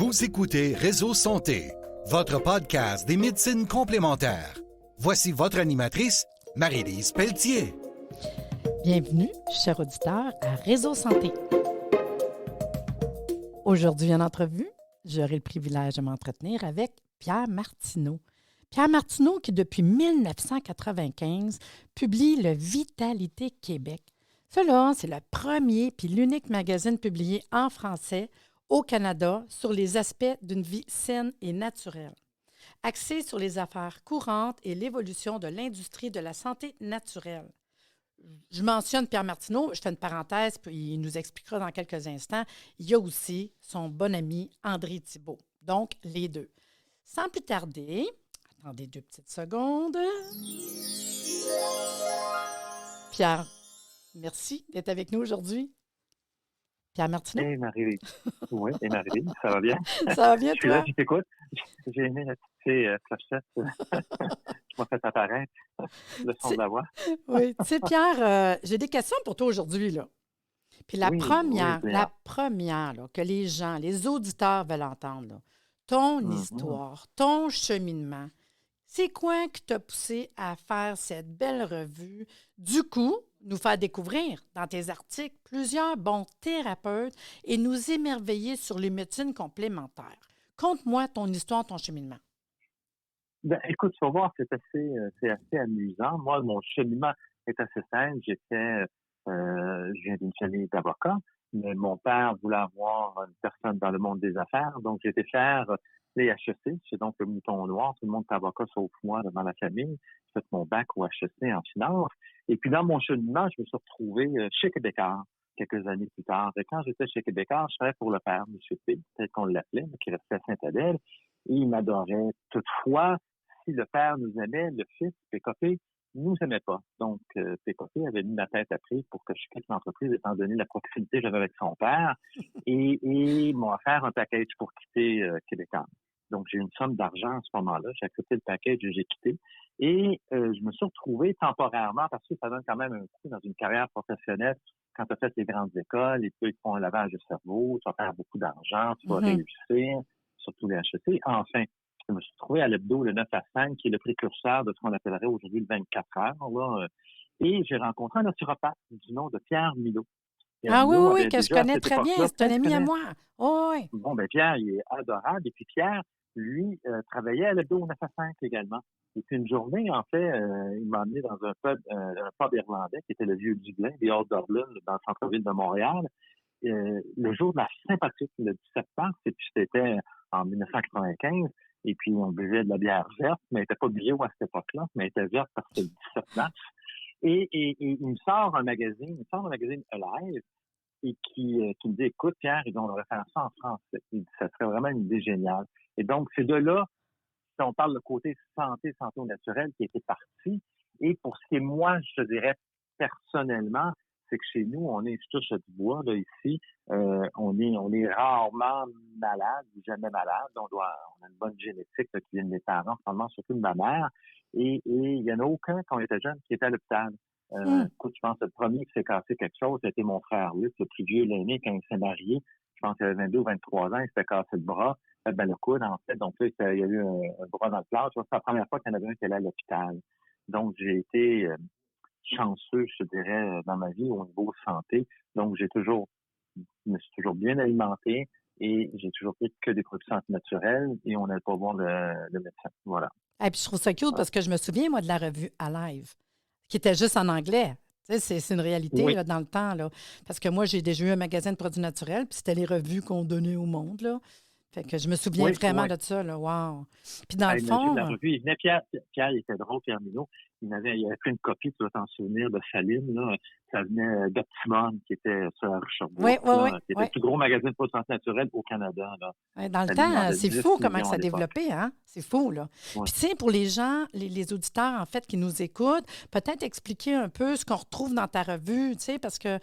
Vous écoutez Réseau Santé, votre podcast des médecines complémentaires. Voici votre animatrice, Marie-Lise Pelletier. Bienvenue, chers auditeurs, à Réseau Santé. Aujourd'hui, en entrevue, j'aurai le privilège de m'entretenir avec Pierre Martineau. Pierre Martineau, qui depuis 1995 publie le Vitalité Québec. Cela, c'est le premier puis l'unique magazine publié en français au Canada sur les aspects d'une vie saine et naturelle, axé sur les affaires courantes et l'évolution de l'industrie de la santé naturelle. Je mentionne Pierre Martineau, je fais une parenthèse, puis il nous expliquera dans quelques instants. Il y a aussi son bon ami André Thibault, donc les deux. Sans plus tarder, attendez 2 petites secondes. Pierre, merci d'être avec nous aujourd'hui. Pierre Martineau. Hey Marie-Lise. Oui, et Marie-Lise, ça va bien? Ça va bien, Je suis toi? là, je t'écoute. J'ai aimé la petite clochette. Je m'ai fait apparaître le son de la voix. Oui, tu sais, Pierre, j'ai des questions pour toi aujourd'hui, là. Puis la première là, que les gens, les auditeurs veulent entendre, là, ton histoire, ton cheminement, c'est quoi qui t'a poussé à faire cette belle revue? Du coup, nous faire découvrir dans tes articles plusieurs bons thérapeutes et nous émerveiller sur les médecines complémentaires. Conte-moi ton histoire, ton cheminement. Ben, écoute, tu vas voir, c'est assez amusant. Moi, mon cheminement est assez simple. Je viens d'une famille d'avocats, mais mon père voulait avoir une personne dans le monde des affaires, donc j'ai été faire les HEC, c'est donc le mouton noir, tout le monde est avocat sauf moi dans la famille. J'ai fait mon bac au HEC en finance. Et puis dans mon cheminement, je me suis retrouvé chez Québécois quelques années plus tard. Et quand j'étais chez Québécois, je travaillais pour le père, M. P, peut-être qu'on l'appelait, mais qui restait à Saint-Adèle, et il m'adorait. Toutefois, si le père nous aimait, le fils, PKP, nous aimait pas. Donc, PKP avait mis ma tête à prix pour que je quitte l'entreprise, étant donné la proximité que j'avais avec son père, et m'ont offert un package pour quitter Québécois. Donc, j'ai eu une somme d'argent à ce moment-là. J'ai accepté le package et j'ai quitté. Et je me suis retrouvé temporairement, parce que ça donne quand même un coup dans une carrière professionnelle, quand tu as fait les grandes écoles, et puis ils te font un lavage de cerveau, tu vas faire beaucoup d'argent, tu vas réussir, surtout les HEC. Enfin, je me suis retrouvé à l'hebdo le 9 à 5, qui est le précurseur de ce qu'on appellerait aujourd'hui le 24 heures. Là, et j'ai rencontré un naturopathe du nom de Pierre Milot. Pierre Milot, oui, que je connais très bien. C'est un ami à moi. Oh, oui. Bon, ben Pierre, il est adorable. Et puis Pierre, lui, travaillait à l'hebdo 9 à 5 également. Et puis une journée, en fait, il m'a emmené dans un pub irlandais qui était le Vieux Dublin, des Old Dublin, dans le centre-ville de Montréal. Le jour de la Saint-Patrick, le 17 mars, et puis c'était en 1995. Et puis, on buvait de la bière verte, mais elle n'était pas bio à cette époque-là, mais elle était verte parce que c'était le 17 mars. Et il me sort un magazine Alive, et qui me dit, écoute, Pierre, on devrait faire ça en français. Il dit, ça serait vraiment une idée géniale. Et donc, c'est de là, si on parle de côté santé au naturel qui était parti. Et pour ce qui est moi, je dirais personnellement, c'est que chez nous, on est tous du bois, là, ici. On est rarement malade, jamais malade. On a une bonne génétique là, qui vient de mes parents, probablement surtout de ma mère. Et il y en a aucun, quand on était jeune, qui était à l'hôpital. Écoute, je pense que le premier qui s'est cassé quelque chose, c'était mon frère Luc, le plus vieux, l'aîné, quand il s'est marié. Je pense qu'il avait 22 ou 23 ans, il s'était cassé le bras, le coude, en fait. Donc là, il y a eu un bras dans le plâtre. C'est la première fois qu'il y en avait un qui allait à l'hôpital. Donc, j'ai été chanceux, je dirais, dans ma vie au niveau santé. Donc, je me suis toujours bien alimenté et j'ai toujours pris que des produits naturels et on n'allait pas voir le médecin. Voilà. Et puis, je trouve ça cute parce que je me souviens, moi, de la revue Alive, qui était juste en anglais. Tu sais, c'est une réalité là, dans le temps. Là. Parce que moi, j'ai déjà eu un magasin de produits naturels, puis c'était les revues qu'on donnait au monde. Là. Fait que je me souviens vraiment de ça. Là. Wow. Puis dans le fond... La revue, il venait Pierre, il était drôle, Pierre Milot. Il avait pris une copie, tu vas t'en souvenir, de Saline. Là. Ça venait d'Optimum, qui était sur la rue Sherbrooke. Qui était le plus gros magasin de produits naturels au Canada. Là. Ouais, dans le temps, c'est fou comment ça a développé. Hein? C'est fou, là. Ouais. Puis, tu sais, pour les gens, les auditeurs, en fait, qui nous écoutent, peut-être expliquer un peu ce qu'on retrouve dans ta revue, tu sais, parce que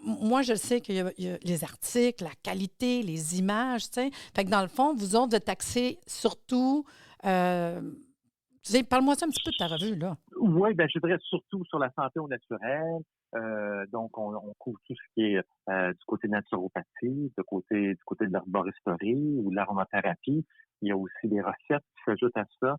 moi, je sais qu'il y a les articles, la qualité, les images, tu sais. Fait que dans le fond, vous autres, vous êtes axés surtout... parle-moi ça un petit peu de ta revue, là. Oui, ben je dirais surtout sur la santé au naturel. Donc, on couvre tout ce qui est du côté naturopathie, du côté de l'herboristerie ou de l'aromathérapie. Il y a aussi des recettes qui s'ajoutent à ça.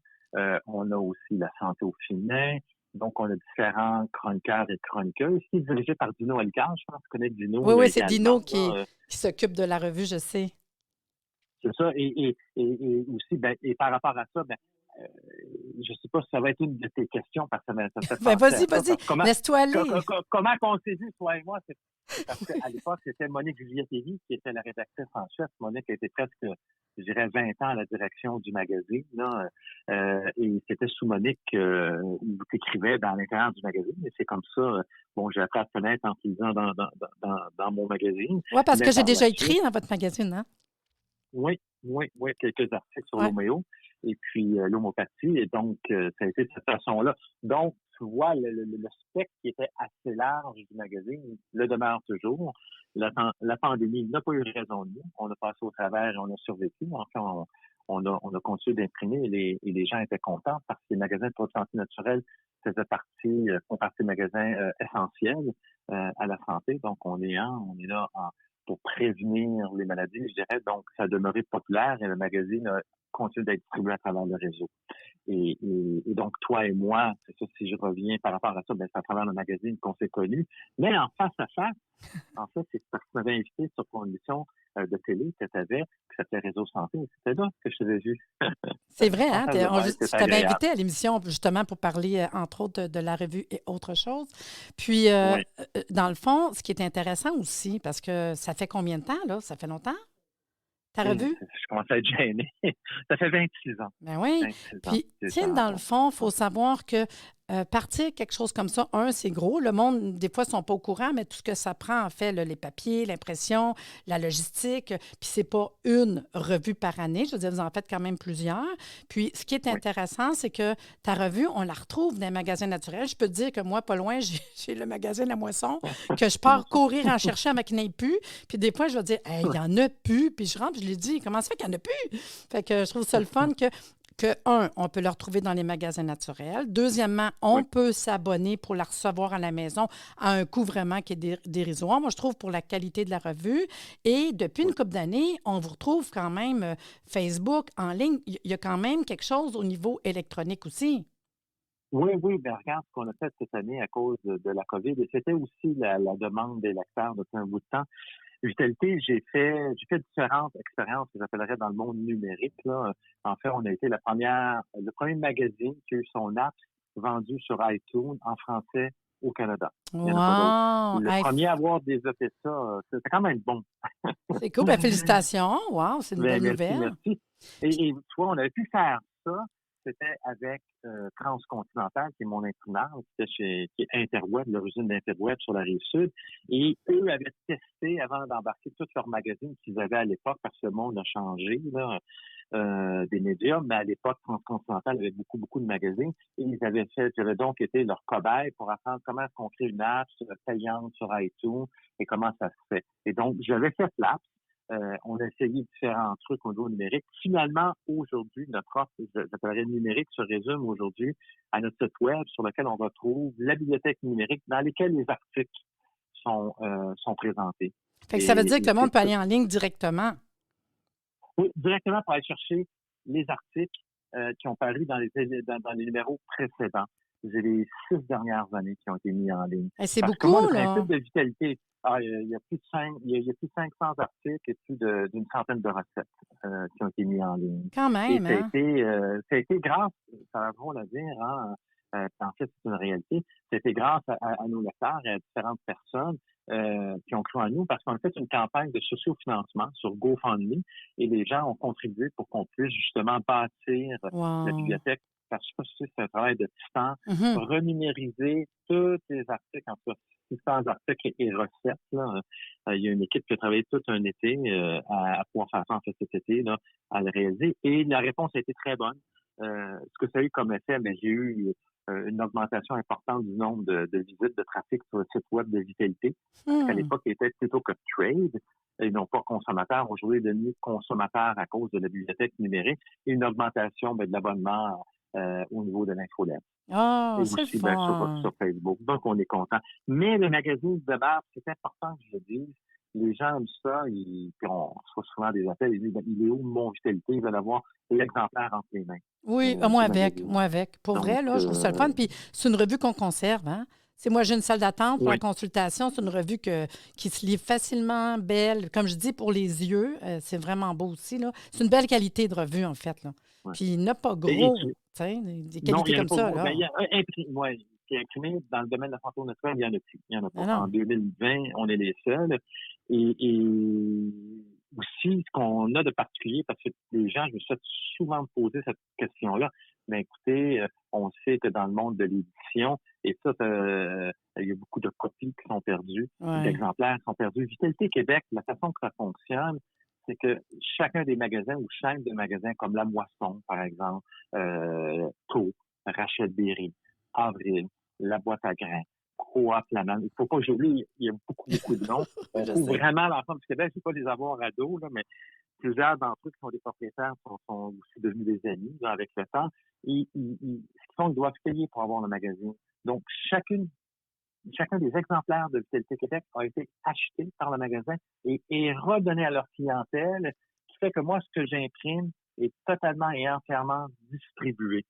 On a aussi la santé au féminin. Donc, on a différents chroniqueurs et chroniqueuses. Qui est dirigé par Dino Elgar. Je pense que tu connais Dino Oui, oui, c'est également. Dino qui s'occupe de la revue, je sais. C'est ça. Et aussi, ben, et par rapport à ça, ben, je ne sais pas si ça va être une de tes questions parce que ça me fait Ben, penser à ça. vas-y, laisse-toi aller. Comment on s'est vu, toi et moi? C'est parce qu'à l'époque, c'était Monique Juliette-Lévy qui était la rédactrice en chef. Monique a été presque, je dirais, 20 ans à la direction du magazine. Là, et c'était sous Monique où tu écrivais dans l'intérieur du magazine. Et c'est comme ça, bon, j'ai appris à te connaître en lisant dans mon magazine. Oui, parce Mais que j'ai par déjà la écrit suite, dans votre magazine, hein? oui, quelques articles sur Ouais. l'homéo et puis l'homopathie. Et donc, ça a été de cette façon-là. Donc, tu vois, le spectre qui était assez large du magazine le demeure toujours. La pandémie n'a pas eu raison de nous. On a passé au travers et on a survécu. Enfin, on a continué d'imprimer et les gens étaient contents parce que les magasins de produits santé naturelle font partie des magasins essentiels à la santé. Donc, on est là pour prévenir les maladies, je dirais. Donc, ça a demeuré populaire et le magazine continue d'être distribué à travers le réseau. Et donc, toi et moi, c'est ça, si je reviens par rapport à ça, ben, c'est à travers le magazine qu'on s'est connus. Mais en face à face, en fait, c'est parce que tu m'avais invité sur ton émission de télé que tu avais, qui s'appelait Réseau Santé. C'était là que je t'avais vu. C'est vrai, hein? C'est Je t'avais agréable. invité à l'émission justement pour parler, entre autres, de la revue et autre chose. Puis, Oui. dans le fond, ce qui est intéressant aussi, parce que ça fait combien de temps, là? Ça fait longtemps? Ta Et revue? je commence à être gêné. Ça fait 26 ans. Ben oui. 26 ans. Puis, C'est tiens, ça. dans le Donc, fond, il faut savoir que partir quelque chose comme ça, c'est gros. Le monde, des fois, ne sont pas au courant, mais tout ce que ça prend, en fait, là, les papiers, l'impression, la logistique, puis c'est pas une revue par année. Je veux dire, vous en faites quand même plusieurs. Puis, ce qui est oui. intéressant, c'est que ta revue, on la retrouve dans les magasins naturels. Je peux te dire que moi, pas loin, j'ai le magasin La Moisson, que je pars courir en chercher avant qu'il n'y ait plus. Puis des fois, je vais dire, hey, il n'y en a plus. Puis je rentre, je lui dis, comment ça fait qu'il n'y en a plus? Fait que je trouve ça le fun on peut le retrouver dans les magasins naturels. Deuxièmement, on Oui. peut s'abonner pour la recevoir à la maison à un coût vraiment qui est dérisoire. Moi, je trouve pour la qualité de la revue. Et depuis une couple d'années, on vous retrouve quand même Facebook en ligne. Il y a quand même quelque chose au niveau électronique aussi. Oui, ben regarde ce qu'on a fait cette année à cause de la COVID. Et c'était aussi la demande des lecteurs depuis un bout de temps. Vitalité, j'ai fait différentes expériences que j'appellerais dans le monde numérique. Là. En fait, on a été le premier magazine qui a eu son app vendu sur iTunes en français au Canada. Il n'y en a pas d'autres. Wow! Le Hey, premier à avoir développé ça, c'était quand même bon. c'est cool. Ben, félicitations. Wow, c'est une Ben, belle merci, nouvelle. merci. Et tu vois, on avait pu faire ça. C'était avec Transcontinental, qui est mon imprimeur, qui est Interweb, l'origine d'Interweb sur la Rive-Sud. Et eux avaient testé, avant d'embarquer tous leurs magazines qu'ils avaient à l'époque, parce que le monde a changé, là, des médias, mais à l'époque, Transcontinental avait beaucoup de magazines. Et j'avais donc été leur cobaye pour apprendre comment est-ce qu'on crée une app payante sur iTunes et comment ça se fait. Et donc, j'avais fait l'app. On a essayé différents trucs au niveau numérique. Finalement, aujourd'hui, notre offre, j'appellerais numérique, se résume aujourd'hui à notre site web sur lequel on retrouve la bibliothèque numérique dans laquelle les articles sont présentés. Fait que ça veut dire que le monde peut aller en ligne directement. Oui, directement pour aller chercher les articles qui ont paru dans les numéros précédents. C'est les 6 dernières années qui ont été mis en ligne. Hey, c'est Parce beaucoup, que moi, le là. principe de vitalité, il y a plus de 500 articles et plus d'une centaine de recettes qui ont été mis en ligne. Quand même, Et hein? ça a été grâce, ça a drôle à dire, hein, en fait, c'est une réalité, c'était grâce à nos lecteurs et à différentes personnes qui ont cru en nous parce qu'on a fait une campagne de sociofinancement sur GoFundMe et les gens ont contribué pour qu'on puisse justement bâtir la bibliothèque. Parce que c'est un travail de titan, renumériser tous les articles, en tout cas 600 articles et recettes. Là. Il y a une équipe qui a travaillé tout un été à pouvoir faire ça en fait cet été, là, à le réaliser. Et la réponse a été très bonne. Ce que ça a eu comme effet, mais j'ai eu une augmentation importante du nombre de visites de trafic sur le site web de Vitalité. Parce qu'à l'époque, il était plutôt que trade et non pas consommateur. Aujourd'hui, il est devenu consommateur à cause de la bibliothèque numérique et une augmentation de l'abonnement au niveau de l'infolette. Ah, Et c'est le aussi fun. sur Facebook. Donc, on est content. Mais le magazine de base, c'est important que je le dise. Les gens aiment ça, puis on reçoit souvent des appels, ils disent, il est où mon Vitalité? Ils veulent avoir l'exemplaire entre les mains Oui, du moi avec, magazine. moi avec. Pour Donc, vrai, là, je trouve ça le fun. Puis c'est une revue qu'on conserve, hein? C'est moi, j'ai une salle d'attente pour la oui. consultation. C'est une revue qui se lit facilement, belle. Comme je dis, pour les yeux, c'est vraiment beau aussi, là. C'est une belle qualité de revue, en fait, là. Ouais. Puis il n'y en a pas Et gros, tu sais, des non, qualités il n'y en a comme pas ça, gros. Ben, là. il y a qui est imprimé dans le domaine de la santé au naturel, il n'y en a plus. Il n'y en a pas. Non, non. En 2020, on est les seuls. Et aussi, ce qu'on a de particulier, parce que les gens, je me suis souvent poser cette question-là, mais écoutez, on sait que dans le monde de l'édition, et ça, il y a beaucoup de copies qui sont perdues, Ouais. d'exemplaires qui sont perdus. Vitalité Québec, la façon que ça fonctionne, c'est que chacun des magasins ou chaîne de magasins comme La Moisson, par exemple, Co, Rachel Berry, Avril, La Boîte à Grains, Coop Flamand. Il ne faut pas que j'oublie, il y a beaucoup de noms. On Je trouve sais. vraiment l'ensemble du Québec. Je ne vais pas les avoir à dos, là, mais plusieurs d'entre eux qui sont des propriétaires sont aussi devenus des amis là, avec le temps. Ce qu'ils font, ils doivent payer pour avoir le magazine. Donc, chacun des exemplaires de Vitalité Québec a été acheté par le magasin et redonné à leur clientèle, qui fait que moi, ce que j'imprime est totalement et entièrement distribué.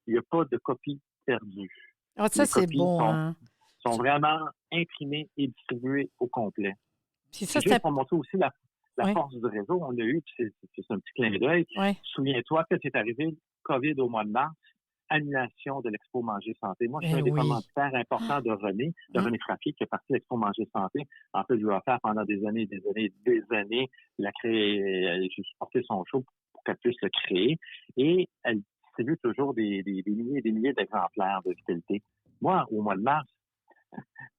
Il n'y a pas de copies perdues. Ah, ça, Les c'est copies beau, hein? sont vraiment imprimées et distribuées au complet. Puis ça, Puis juste pour montrer aussi la Oui. force du réseau, on a eu, puis c'est un petit clin d'œil. Oui. Souviens-toi que c'est arrivé COVID au mois de mars, annulation de l'Expo Manger Santé. Moi, je suis un des oui. commanditaires importants de René Frappier, qui est parti de l'Expo Manger Santé. En fait, je lui ai offert pendant des années, il a créé, j'ai supporté son show pour qu'elle puisse le créer. Et elle distribue toujours des milliers et des milliers d'exemplaires de Vitalité. Moi, au mois de mars,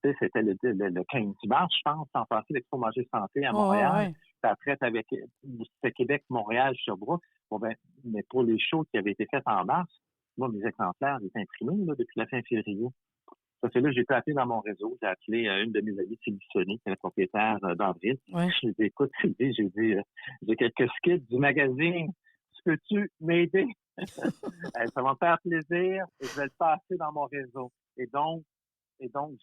c'était le 15 mars, je pense, en passé l'Expo Manger Santé à Montréal. Oui. Puis après, c'était Québec, Montréal, Sherbrooke. Bon, ben, mais pour les shows qui avaient été faits en mars, moi, mes exemplaires étaient imprimés là, depuis la fin février. Ça fait là, j'ai été appelé dans mon réseau. J'ai appelé une de mes amies, Sylvie Sonny, qui est la propriétaire d'Avril. Oui. Je lui ai dit, écoute, Sylvie, j'ai quelques skits du magazine. Peux-tu m'aider? Ça va me faire plaisir et je vais le passer dans mon réseau. Et donc,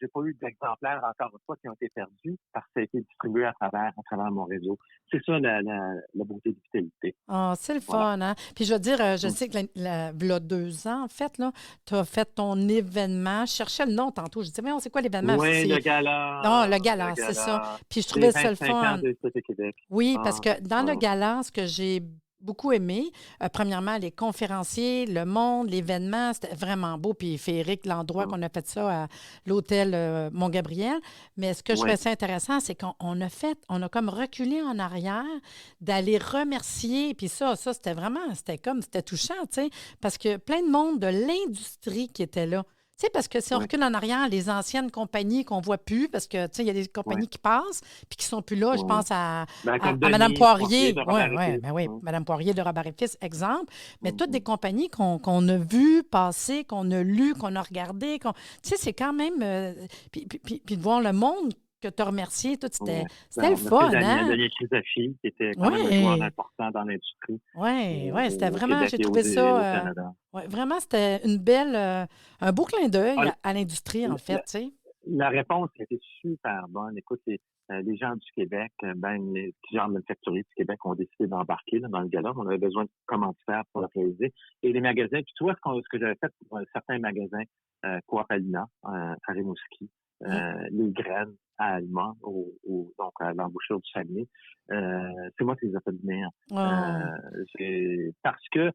j'ai pas eu d'exemplaires, encore une fois, qui ont été perdus parce que ça a été distribué à travers mon réseau. C'est ça, la beauté de Vitalité. Ah, c'est le Voilà. fun, hein? Puis je veux dire, je sais que là, 2 ans, en fait, là, tu as fait ton événement. Je cherchais le nom tantôt. Je disais, mais on sait quoi l'événement? Oui, le gala. Non, le gala, c'est ça. Puis je Les trouvais ça le 25 ans fun. de Vitalité Québec. Oui, parce que dans le ah. gala, ce que j'ai beaucoup aimé, premièrement, les conférenciers, le monde, l'événement, c'était vraiment beau. Puis féerique, l'endroit qu'on a fait ça à l'hôtel Mont-Gabriel. Mais ce que je trouvais ça intéressant, c'est qu'on a comme reculé en arrière d'aller remercier. Puis ça, c'était touchant, tu sais, parce que plein de monde de l'industrie qui était là. Tu sais, parce que si on recule en arrière, les anciennes compagnies qu'on ne voit plus, parce que, tu sais, il y a des compagnies qui passent puis qui ne sont plus là. Je pense à Mme Poirier. Oui, Mme Poirier de Robert et Fils, exemple. Mais toutes des compagnies qu'on a vues passer, qu'on a lues, qu'on a regardées. Tu sais, c'est quand même... puis de voir le monde que tu as remercié, tout, c'était le fun, hein? Daniel Crisafi, qui était quand même un joueur important dans l'industrie. Oui, c'était vraiment, j'ai trouvé ça... vraiment, c'était un beau clin d'œil à l'industrie, en fait, tu sais. La réponse a été super bonne. Écoute, les gens du Québec, plusieurs manufacturiers du Québec ont décidé d'embarquer dans le gala. On avait besoin de commanditaires pour le réaliser. Et les magasins, puis tu vois ce que j'avais fait pour certains magasins, Coop Alina, à Rimouski, les graines à Alma, donc à l'embouchure du Saguenay. C'est moi qui les ai fait venir. Parce que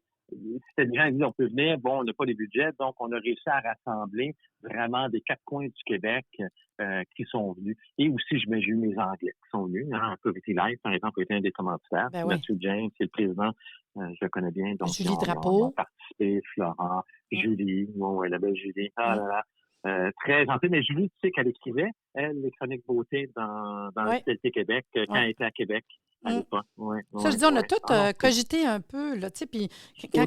c'était des gens qui disaient on peut venir, bon, on n'a pas les budgets, donc on a réussi à rassembler vraiment des 4 coins du Québec qui sont venus. Et aussi, j'ai eu mes Anglais qui sont venus. Poverty Life, par exemple, était un des commanditaires. Mathieu James, c'est le président, je le connais bien. Donc, Julie Drapeau. Ils ont participé, Florent, Julie, la belle Julie. Très gentille, mais Julie, tu sais qu'elle écrivait, elle, les chroniques beauté dans Vitalité Québec, quand elle était à Québec. À l'époque. Ça, je dis, on a tout cogité un peu, là, tu sais, puis quand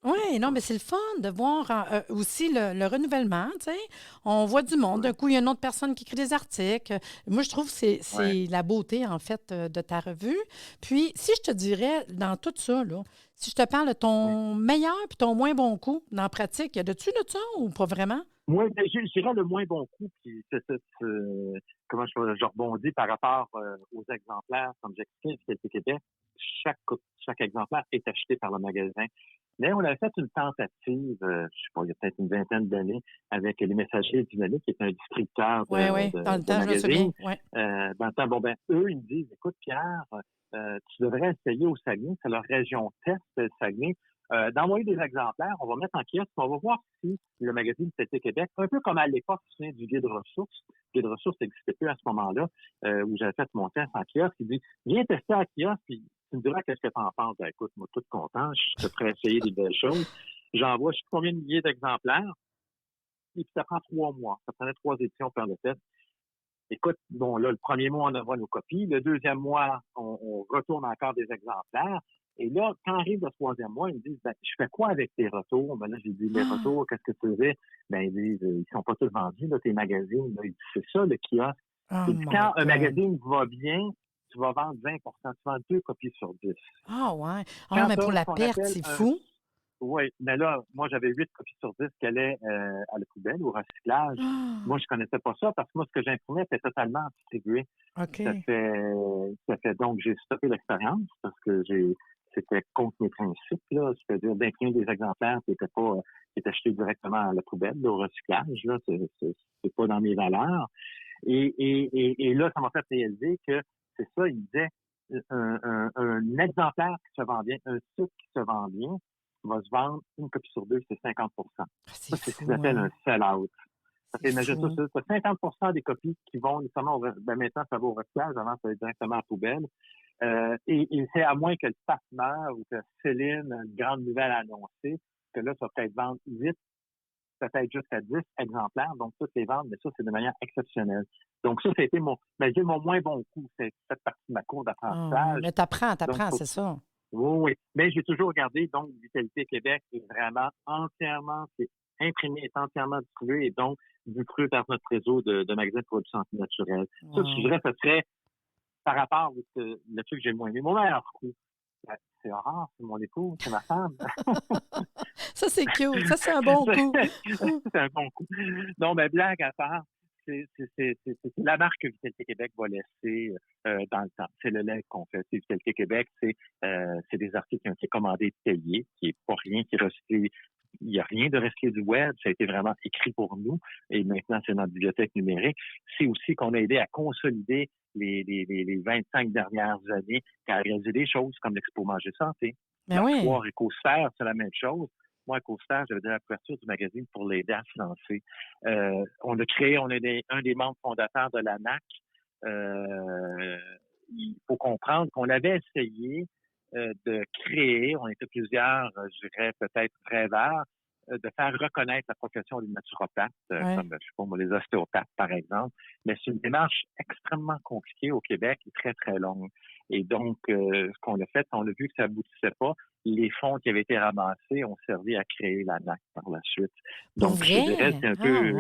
Oui, non, mais c'est le fun de voir aussi le renouvellement, tu sais. On voit du monde. D'un coup, il y a une autre personne qui écrit des articles. Moi, je trouve que c'est la beauté, en fait, de ta revue. Puis, si je te dirais, dans tout ça, là, Si je te parle de ton meilleur puis ton moins bon coup dans la pratique, y a-tu de ça ou pas vraiment? Moi, je dirais le moins bon coup, puis comment je rebondis par rapport aux exemplaires, comme j'expliquais, Fiscalité Québec, chaque exemplaire est acheté par le magasin. Mais on avait fait une tentative, je sais pas, il y a peut-être une vingtaine d'années, avec les Messagers Dynamiques, qui est un distributeur Oui, oui, dans le de temps, je me souviens. magazines. Ouais. Dans le temps, eux, ils me disent, écoute, Pierre, tu devrais essayer au Saguenay, c'est leur région test, le Saguenay, d'envoyer des exemplaires, on va mettre en kiosque, on va voir si le magazine Fiscalité Québec, un peu comme à l'époque, tu te souviens, du guide ressources. Le guide ressources n'existait plus à ce moment-là, où j'avais fait mon test en kiosque. Il dit, viens tester en kiosque, puis tu me diras qu'est-ce que tu en penses. Ben, écoute, moi, tout content, je te ferai essayer des belles choses. J'envoie, je sais pas combien de milliers d'exemplaires, et puis ça prend 3 mois. Ça prenait 3 éditions pour faire le test. Écoute, bon, là, le premier mois, on envoie nos copies. Le deuxième mois, on retourne encore des exemplaires. Et là, quand arrive le troisième mois, ils me disent, ben, je fais quoi avec tes retours? Ben là, j'ai dit, les retours, qu'est-ce que tu fais? Ben, ils disent, ils sont pas tous vendus, là, tes magazines. Là. Ils disent, c'est ça, le kiosque. Oh Ils disent, my quand un God. magazine va bien, tu vas vendre 20 tu vends 2 copies sur 10. Ah, ouais. Ah, Quand mais tu pour as la ce qu'on perte, appelle c'est un... fou. Oui, mais là, moi, j'avais 8 copies sur 10 qui allaient à la poubelle, au recyclage. Moi, je connaissais pas ça parce que moi, ce que j'imprimais était totalement distribué. OK. Ça fait donc, j'ai stoppé l'expérience parce que c'était contre mes principes, là. C'est-à-dire d'imprimer des exemplaires qui étaient achetés directement à la poubelle, là, au recyclage, là. C'est pas dans mes valeurs. Et là, ça m'a fait réaliser que c'est ça, il disait, un exemplaire qui se vend bien, un site qui se vend bien, va se vendre une copie sur 2, c'est 50 Ah, Ça, c'est c'est ce fou, qu'ils appellent hein? un sell-out. Ça fait, C'est imagine fou. ça, c'est 50 des copies qui vont nécessairement maintenant, ça va au recyclage, avant, ça va directement à la poubelle. Et c'est à moins que le pape meure ou que Céline, une grande nouvelle a annoncé, que là, ça va peut-être vendre 8, peut-être jusqu'à 10 exemplaires, donc toutes les ventes, mais ça, c'est de manière exceptionnelle. Donc ça a été mon moins bon coup, c'est cette partie de ma cour Ah, ouais. d'apprentissage. Mais Donc, c'est ça. oui, oui. Mais j'ai toujours regardé, donc, Vitalité Québec est vraiment entièrement, c'est imprimé, est entièrement distribué et donc distribué par notre réseau de magasins de production naturelle. Ça, je Wow. dirais, ça serait par rapport à le truc que j'ai le moins aimé. Mon meilleur coup, ben, c'est Aurore, c'est mon époux, c'est ma femme. Ça, c'est cute. Ça, c'est un bon coup. C'est un bon coup. Non, mais blague à part, c'est la marque que Vitalité Québec va laisser dans le temps. C'est le lait qu'on fait. C'est Vitalité Québec, c'est des articles qui ont été commandés, payés, qui est pas rien qui est recyclé. Il n'y a rien de recyclé du web. Ça a été vraiment écrit pour nous. Et maintenant, c'est notre bibliothèque numérique. C'est aussi qu'on a aidé à consolider les 25 dernières années, à réaliser des choses comme l'Expo Manger Santé. Ben oui. Foire Écosphère, c'est la même chose. Moi, à Écosphère, j'avais donné la couverture du magazine pour l'aider à se lancer. On est un des membres fondateurs de l'ANAC. Il faut comprendre qu'on avait essayé de créer, on était plusieurs, je dirais peut-être rêveurs, de faire reconnaître la profession des naturopathes, Ouais. comme, je sais pas moi, les ostéopathes, par exemple. Mais c'est une démarche extrêmement compliquée au Québec et très, très longue. Et donc, ce qu'on a fait, on a vu que ça aboutissait pas. Les fonds qui avaient été ramassés ont servi à créer l'ANAC par la suite. Pour Donc, je dirais, vrai? c'est un Ah, peu,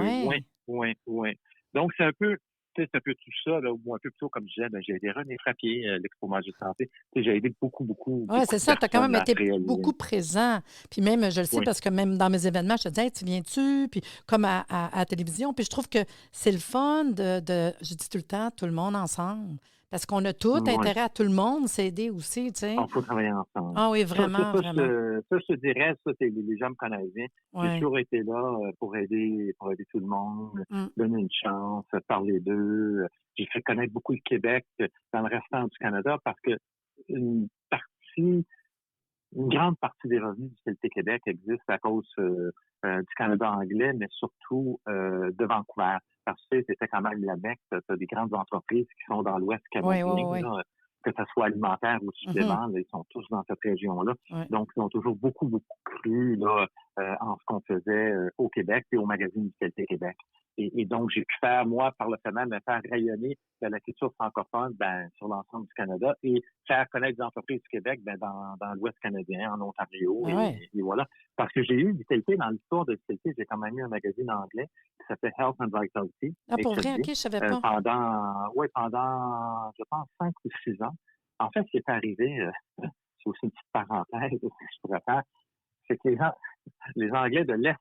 ouais. oui. Donc, c'est un peu, tu sais, c'est un peu tout ça, là, ou un peu plutôt, comme je disais, ben, j'ai aidé René Frappier, l'Expo Manger Santé. Tu sais, j'ai aidé beaucoup Oui, de c'est ça. Tu as quand personnes même à été réaliser. beaucoup présent. Puis même, je le sais Oui. parce que même dans mes événements, je te disais, hey, tu viens-tu? Puis comme à la télévision. Puis je trouve que c'est le fun je dis tout le temps, tout le monde ensemble. Parce qu'on a tout Oui. intérêt à tout le monde s'aider aussi, tu sais. Il faut travailler ensemble. Ah oui, vraiment, vraiment. Je te dirais, les gens me connaissent bien. J'ai Oui. toujours été là pour aider tout le monde, Mm. donner une chance, parler d'eux. J'ai fait connaître beaucoup le Québec dans le restant du Canada parce que une grande partie des revenus du Qualité Québec existe à cause du Canada anglais, mais surtout de Vancouver. Parce que c'était quand même la Mecque, tu as des grandes entreprises qui sont dans l'Ouest Oui, canadien, oui, oui. là, que ce soit alimentaire ou supplément, là, ils sont tous dans cette région-là. Oui. Donc, ils ont toujours beaucoup cru là, en ce qu'on faisait au Québec et au magazine du Qualité Québec. Et donc, j'ai pu faire, moi, par le fait même, faire rayonner la culture francophone sur l'ensemble du Canada et faire connaître des entreprises du Québec dans l'Ouest canadien, en Ontario, Ben ouais. et voilà. Parce que j'ai eu Vitalité, dans l'histoire de Vitalité, j'ai quand même eu un magazine anglais qui s'appelait Health and Vitality. Ah, pour vrai? HLV, OK, je savais pas. pendant, je pense, 5 ou 6 ans. En fait, ce qui est arrivé, c'est aussi une petite parenthèse que je pourrais faire, c'est que les Anglais de l'Est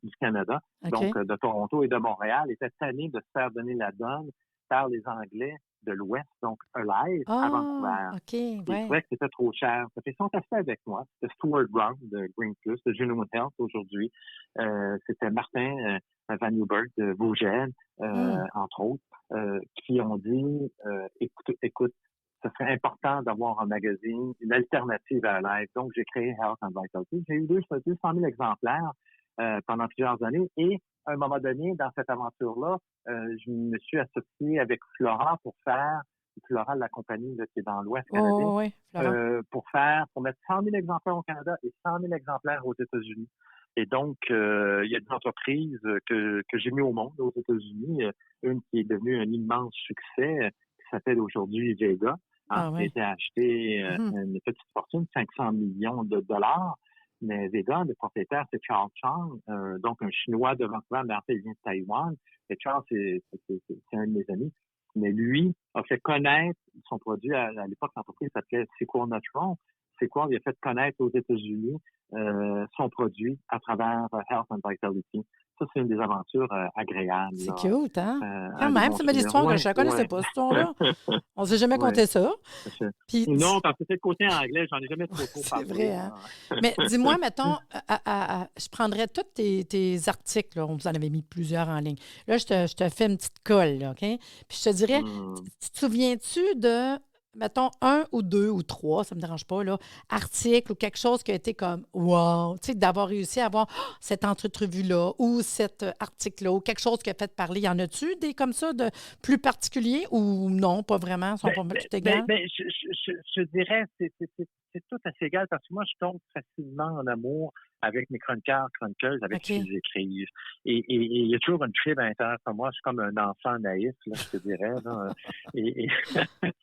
du Canada, donc de Toronto et de Montréal, étaient tannés de se faire donner la donne par les Anglais de l'Ouest, donc Alive, à Vancouver. Ils trouvaient que c'était trop cher. Ils sont restés avec moi. C'était Stuart Brown de Green Plus, de Genuine Health aujourd'hui. C'était Martin Van Newberg de Vogel, entre autres, qui ont dit écoute, ce serait important d'avoir un magazine, une alternative à Alive. Donc, j'ai créé Health and Vitality. J'ai eu 200 000 exemplaires pendant plusieurs années. Et à un moment donné, dans cette aventure-là, je me suis associé avec Flora pour faire, Flora, la compagnie là, qui est dans l'Ouest canadien, pour mettre 100 000 exemplaires au Canada et 100 000 exemplaires aux États-Unis. Et donc, il y a des entreprises que j'ai mis au monde aux États-Unis, une qui est devenue un immense succès, qui s'appelle aujourd'hui Vega, qui a été acheté une petite fortune, 500 millions de dollars. Mais Vega, le propriétaire, c'est Charles Chang, donc un Chinois de Vancouver, mais en fait, il vient de Taïwan. Et Charles, c'est un de mes amis. Mais lui a fait connaître son produit à l'époque, l'entreprise s'appelait Sequel Natural. Sequel, il a fait connaître aux États-Unis son produit à travers Health and Vitality. Ça, c'est une des aventures agréables. C'est cute, hein? Quand même, c'est une histoire que je ne connaissais pas, cette histoire-là. On ne s'est jamais compté ça. Puis, non, parce que c'est le côté anglais, j'en ai jamais trop parlé. C'est vrai, hein? Mais dis-moi, mettons, je prendrais tous tes articles, là, on vous en avait mis plusieurs en ligne. Là, je te fais une petite colle, là, OK? Puis je te dirais, tu te souviens-tu de, mettons, 1 ou 2 ou 3, ça ne me dérange pas, là, articles ou quelque chose qui a été comme wow, tu sais, d'avoir réussi à avoir cette entrevue-là ou cet article-là ou quelque chose qui a fait parler. Y en a-tu des comme ça de plus particuliers ou non, pas vraiment, ils sont pas tout égales? Je dirais, c'est tout assez égal parce que moi, je tombe facilement en amour avec mes chroniqueuses, avec qui ils écrivent. Et il y a toujours une fibre à l'intérieur de moi. Je suis comme un enfant naïf, là, je te dirais. Là. Et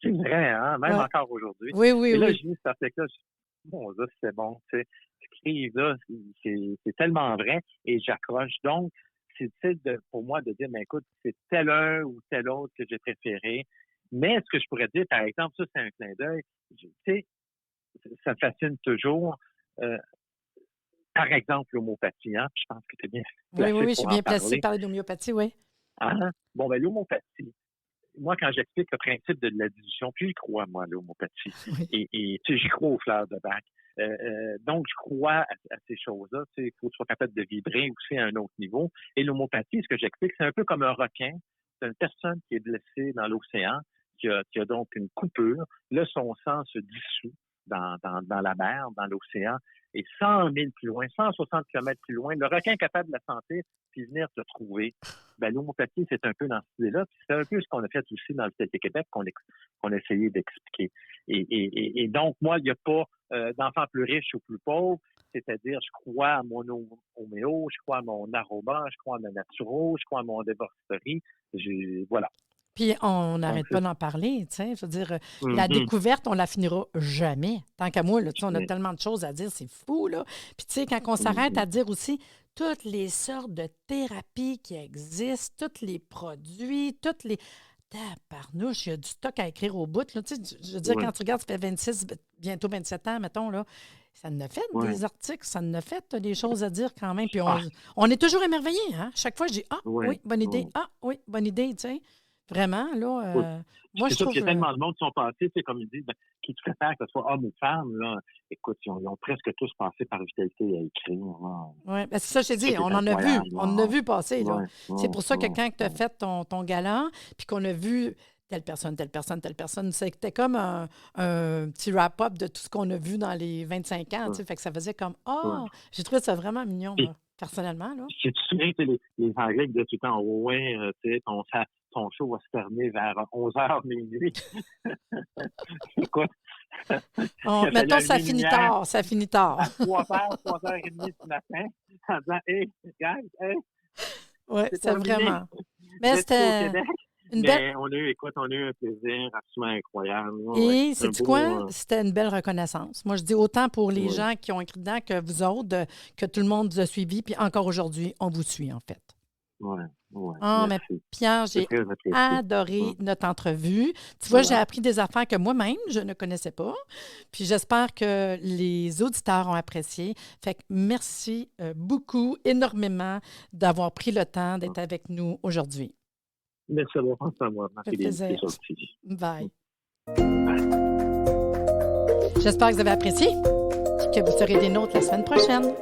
c'est vrai, hein? Même encore aujourd'hui. Oui. Et là, je lis cet article-là, bon, là, c'est bon. Tu sais, écrire, là, c'est tellement vrai. Et j'accroche. Donc, c'est difficile pour moi de dire, mais écoute, c'est tel un ou tel autre que j'ai préféré. Mais ce que je pourrais dire, par exemple, ça, c'est un clin d'œil. Tu sais, ça me fascine toujours. Par exemple, l'homéopathie, hein? Je pense que tu es bien placé. Oui, je suis bien placé pour parler d'homéopathie, oui. Bon, ben l'homéopathie. Moi, quand j'explique le principe de la dilution, puis j'y crois, moi, l'homéopathie. Oui. Et tu sais, j'y crois aux fleurs de bac. Donc, je crois à ces choses-là. Tu sais, il faut que tu sois capable de vibrer aussi à un autre niveau. Et l'homéopathie, ce que j'explique, c'est un peu comme un requin. C'est une personne qui est blessée dans l'océan, qui a donc une coupure. Là, son sang se dissout dans la mer, dans l'océan. Et 100 000 plus loin, 160 km plus loin, le requin est capable de la sentir puis venir te trouver. Ben, l'homéopathie, c'est un peu dans cette idée-là. Puis c'est un peu ce qu'on a fait aussi dans le Télé-Québec qu'on a essayé d'expliquer. Et donc, moi, il n'y a pas d'enfants plus riches ou plus pauvres. C'est-à-dire, je crois à mon homéo, je crois à mon aroma, je crois à ma naturo, je crois à mon déborsterie. Voilà. Puis on n'arrête pas d'en parler, tu sais. Je veux dire, la découverte, on la finira jamais. Tant qu'à moi, là, on a tellement de choses à dire, c'est fou, là. Puis tu sais, quand on s'arrête à dire aussi toutes les sortes de thérapies qui existent, tous les produits, toutes les... Tabarnouche, il y a du stock à écrire au bout, là. Tu sais, je veux dire, quand tu regardes, ça fait 26, bientôt 27 ans, mettons, là, ça en a fait des articles, ça en a fait des choses à dire quand même. Puis on est toujours émerveillés, hein. Chaque fois, je dis « oui, bonne idée. Ah, oui, bonne idée », tu sais. Vraiment, là, moi, je trouve qu'il y a tellement de monde qui sont passés, c'est comme ils disent, qui te préfèrent que ce soit homme ou femme, là. Écoute, ils ont presque tous passé par vitalité à écrire. Oui, c'est ça, je t'ai dit, on en a vu. On en a vu passer, là. C'est pour ça que quand tu as fait ton galant, puis qu'on a vu telle personne, c'était comme un petit wrap-up de tout ce qu'on a vu dans les 25 ans, tu sais, fait que ça faisait comme, j'ai trouvé ça vraiment mignon, moi, personnellement, là. Si tu te souviens, les Anglais disaient tout le temps, tu sais, ton show va se fermer vers 11h minuit. Écoute. Mettons, ça finit tard. À 3h30 du matin, en disant, hey, guys, hey. Oui, c'est vraiment. Mais c'était. On a eu un plaisir absolument incroyable. Et sais-tu quoi? C'était une belle reconnaissance. Moi, je dis autant pour les gens qui ont écrit dedans que vous autres, que tout le monde vous a suivi. Puis encore aujourd'hui, on vous suit, en fait. Ouais, Ah, mais merci. Pierre, C'est j'ai très apprécié. adoré Ouais. notre entrevue. Tu vois, j'ai Voilà. appris des affaires que moi-même, je ne connaissais pas. Puis j'espère que les auditeurs ont apprécié. Fait que merci beaucoup, énormément, d'avoir pris le temps d'être avec nous aujourd'hui. Merci d'avoir pensé à moi, Ça fait Marie-Lise. C'est plaisir. gentil. Bye. Bye. J'espère que vous avez apprécié et que vous serez des nôtres la semaine prochaine.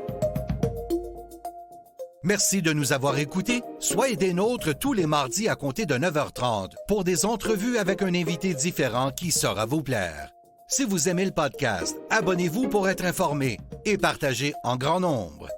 Merci de nous avoir écoutés. Soyez des nôtres tous les mardis à compter de 9h30 pour des entrevues avec un invité différent qui saura vous plaire. Si vous aimez le podcast, abonnez-vous pour être informé et partagez en grand nombre.